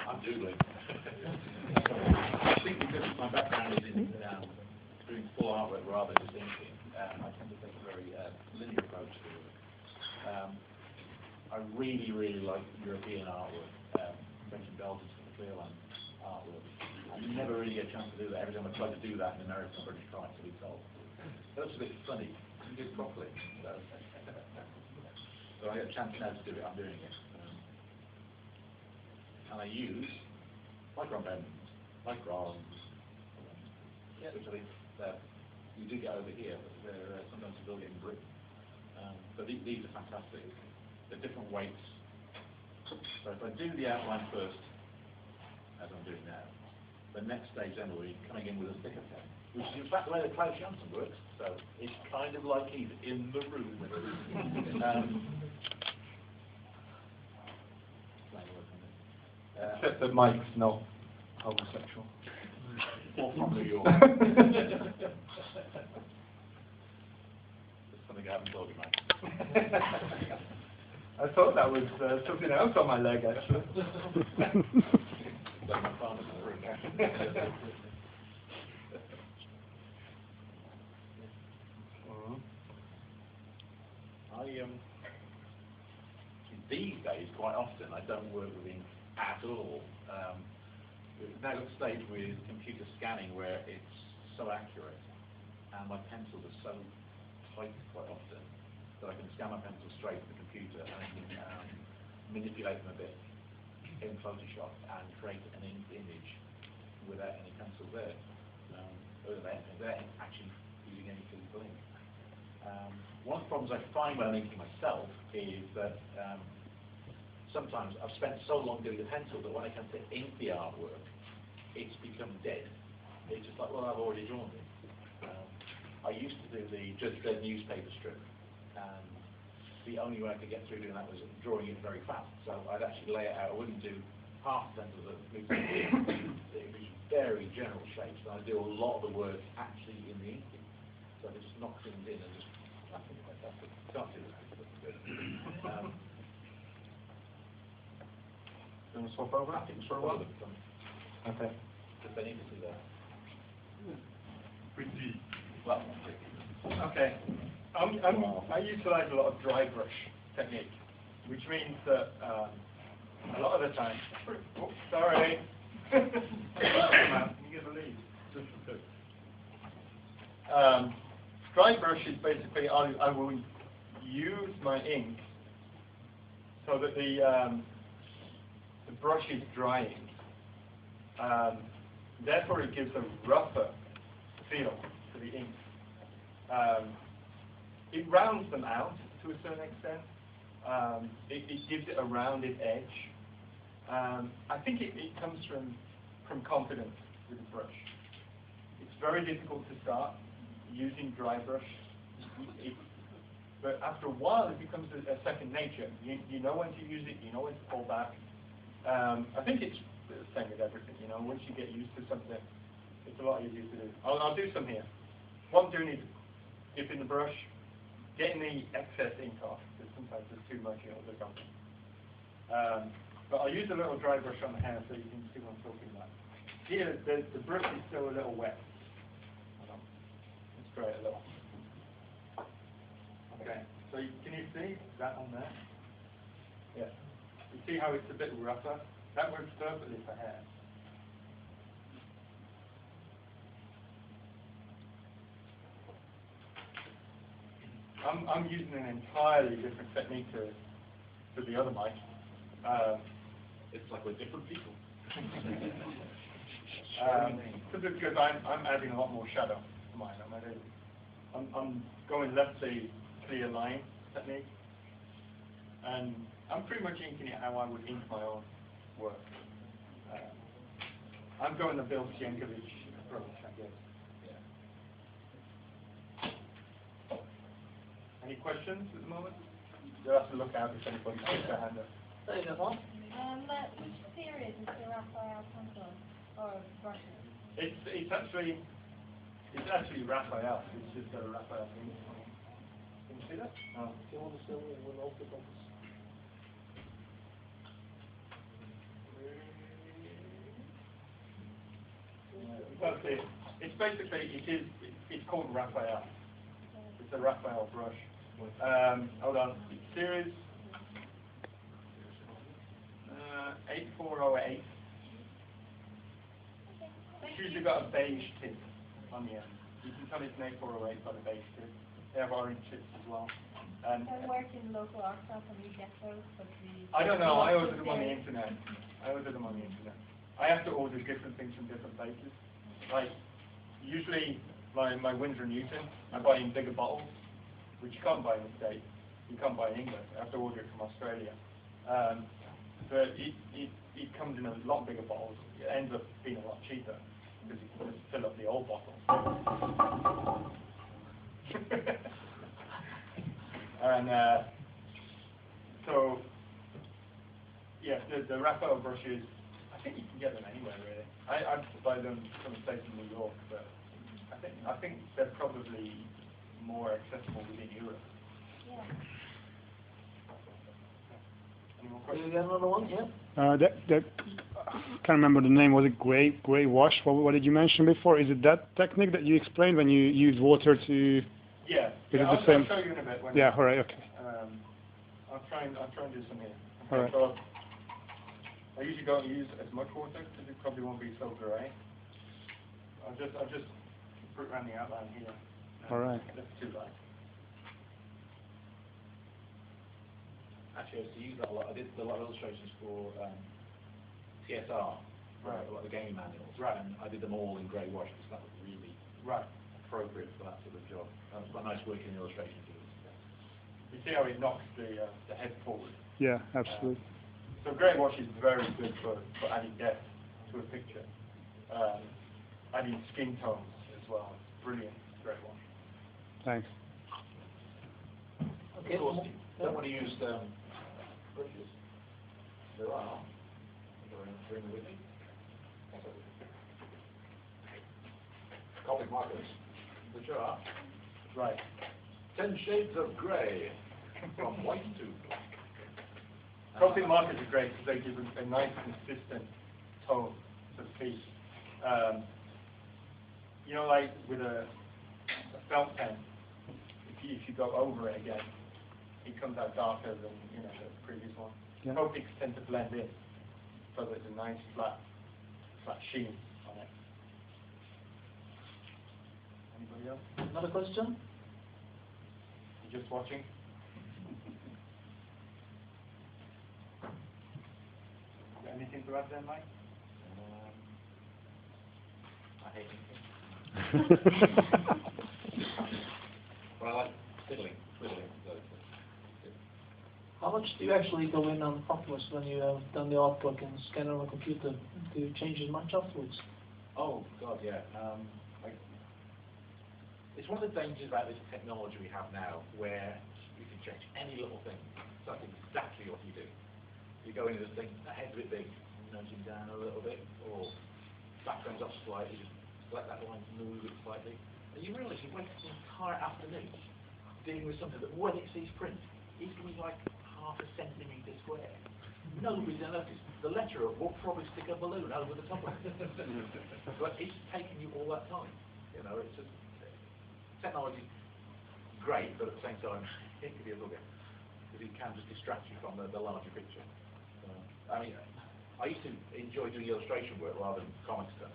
I'm doodling. I think because my background is in doing full artwork rather than just inking, I tend to take a very linear approach to it. I really, really like European artwork, French and Belgian sort of clear line artwork. I never really get a chance to do that. Every time I try to do that in American or British clients, to be told. That's a bit funny. You do it properly. So I get a chance now to do it. I'm doing it. And I use micron pens, microns, which I think you do get over here, but they're sometimes you will get in Britain. But these are fantastic. They're different weights. So if I do the outline first, as I'm doing now, the next stage then will be coming in with a thicker pen, which is in fact the way that Klaus Janssen works. So it's kind of like he's in the room. Except that Mike's not homosexual. Or from New York. There's something I haven't told you, Mike. I thought that was something else on my leg, actually. Like my father's room. These days, quite often, I don't work with ink at all. We've now got a stage with computer scanning where it's so accurate, and my pencils are so tight quite often that I can scan my pencil straight to the computer and manipulate them a bit in Photoshop and create an image without any pencil there. They're actually using any physical ink. One of the problems I find when I'm inking myself is that sometimes I've spent so long doing the pencil that when I come to ink the artwork, it's become dead. It's just like, well, I've already drawn it. I used to do the Judge Dredd newspaper strip, and the only way I could get through doing that was drawing it very fast. So I'd actually lay it out. I wouldn't do half the pencils that it was very general shapes, and I'd do a lot of the work actually in the inking. So I could just knock things in and just, I think it's fantastic. Can't do that. Do you want to swap over? I think for a while. Okay. Just they need to see that. Pretty. Well, Okay. I utilize a lot of dry brush technique, which means that a lot of the time. Oh, sorry. You get the lead. Dry brush is basically I will use my ink so that the brush is drying. Therefore, it gives a rougher feel to the ink. It rounds them out to a certain extent. It gives it a rounded edge. I think it comes from confidence with the brush. It's very difficult to start using dry brush, but after a while it becomes a second nature. You know when to use it, you know when to pull back. I think it's the same with everything, you know, once you get used to something, it's a lot easier to do. I'll do some here. What I'm doing is dipping the brush, getting the excess ink off, because sometimes there's too much, you know, look on. But I'll use a little dry brush on the hair so you can see what I'm talking about. Here, the brush is still a little wet. Let's spray it a little. Okay, so can you see that on there? Yeah. You see how it's a bit rougher? That works perfectly for hair. I'm using an entirely different technique to the other mic. it's like we're different people. Because I'm adding a lot more shadow to mine. I'm going left the clear line technique, and I'm pretty much inking it how I would ink my own work. I'm going the Bill Sienkiewicz approach, I guess. Any questions at the moment? You'll have to look out if anybody puts their hand up. There you go. Which period is the Raphael pencil or brush? It's actually Raphael. It's just a Raphael thing. Can you see that? Do you want to show me with all the buttons? That's it. It's basically, it's called Raphael. It's a Raphael brush. Hold on. Series 8408. It's usually got a beige tip on the end. You can tell it's an 8408 by the beige tip. They have orange tips as well. And work in local art shop and you get those, but I don't know. I order them on the internet. I have to order different things from different places. Like, usually my Winsor & Newton, I buy in bigger bottles, which you can't buy in the States. You can't buy in England. I have to order it from Australia. But it comes in a lot bigger bottles. It ends up being a lot cheaper because you can just fill up the old bottles. And so, yeah, the Raphael brushes, I think you can get them anywhere really. I buy them from a place in New York, but I think they're probably more accessible within Europe. Yeah. Any more You questions? got another one? Yeah. That can't remember the name. Was it gray wash? What did you mention before? Is it that technique that you explained when you use water to? Yeah. Is it the I'll same? show you in a bit. Yeah. All right. Okay. I'll try and do some here. All right. So I usually don't use as much water because it probably won't be so dry. I'll just put around the outline here. All right. That's too light. Actually, I used to use that a lot. I did a lot of illustrations for TSR, Right. a lot of the gaming manuals. Right. And I did them all in grey wash because that was really Right. appropriate for that sort of job. It's quite nice working in illustration tools. You see how it knocks the head forward. Yeah. Absolutely. So grey wash is very good for adding depth to a picture, adding skin tones as well. Brilliant grey wash. Thanks. Okay. Of course, you don't want to use brushes. There are. Bring them with me. Copic markers, which are Right. 10 shades of grey, from white to black. Copic markers are great because they give a nice consistent tone to the piece. You know, like with a felt pen, if you go over it again, it comes out darker than the previous one. Yeah. Copics tend to blend in, so there's a nice flat sheen on it. Anybody else? Another question? You just watching? Anything to add there, Mike? I hate it. But I like fiddling. How much do you actually go in on afterwards when you have done the artwork and scan it on a computer? Do you change it much afterwards? Oh, God, yeah. It's one of the dangers about this technology we have now, where you can change any little thing. That's exactly what you do. You go into this thing, the head's a bit big, nudge it down a little bit, or background's up slightly, just let that line move it slightly. And you realise you've wasted the entire afternoon dealing with something that when it sees print, is going to be like half a centimetre square. Nobody's going to notice. The letterer will probably stick a balloon over the top of it. But it's taking you all that time. It's just, technology's great, but at the same time, it can be a little bit, because it can just distract you from the larger picture. I used to enjoy doing illustration work rather than comic stuff.